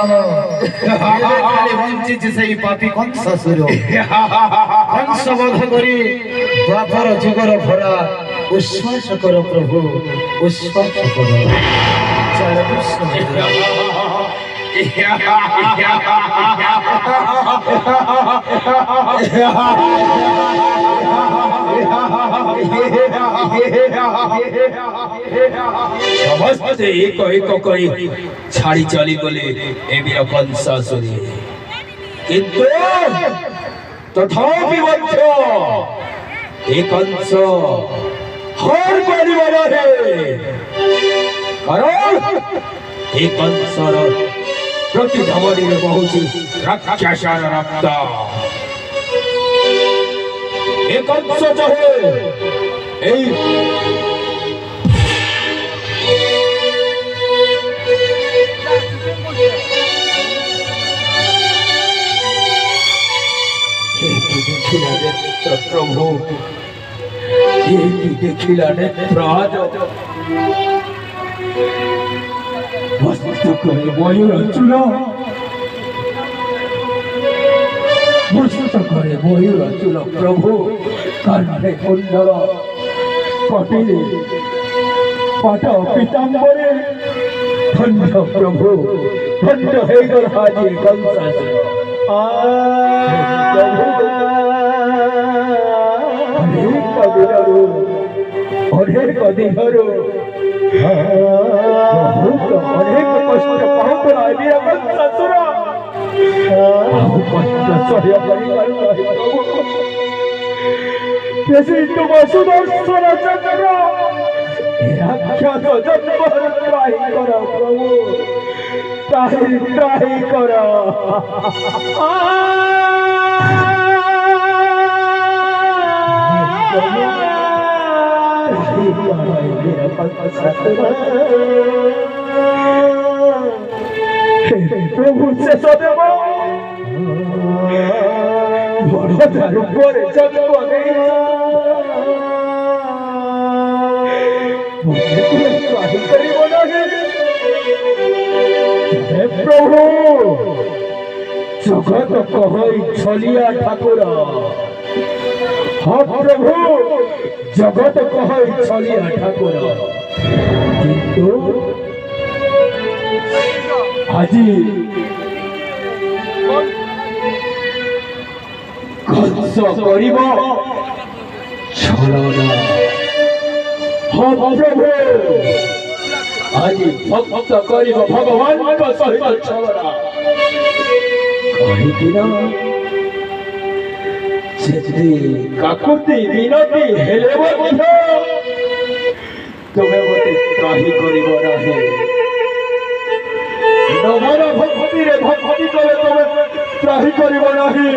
राम खाली वंचित से पापी कंसासुर कंस वध करी द्वापर जुगर भरा उश्वास कर प्रभु उश्वास कर चल कृष्ण समस्ते एक एक करी छाड़ी चली गले एबिर कंसासुरी किंतु तथापि मध्य एक कंस हर परिवार है कारण एक कंसर प्रति धमनी में बहुत राक्षसर रक्त एक कंस चाहे प्रभु देखिला नेत्र मस्तक मयूर चूल मस्तक मयूर चूल प्रभु कांठे कुंडल कटिले पाट पीताम्बरे धन्य प्रभु धन्य हे हाजी कंसासुर अनेक दिनरू अनेक कष्ट पाउला एबिर कंसासुर कष्ट सह्य करि प्रभु तुम सुदर्शन चक्र राक्षस जन्म त्राही कर प्रभु त्राही कर प्रभु शेष देव बड़दार पर जन्म प्रभु जगत कहई छलिया ठाकुर हाँ प्रभु जगत कहई छलिया ठाकुर किंतु আজি कंस करिब छलना हाँ प्रभु आज भक्त करिब भगवान का सहित छलना कहिदिन सेति काकुति विनती हेले मध्य तुमे मते त्राही करिब नाही नमन भक्ति रे भक्ति करे तुमे त्राही करिब नाही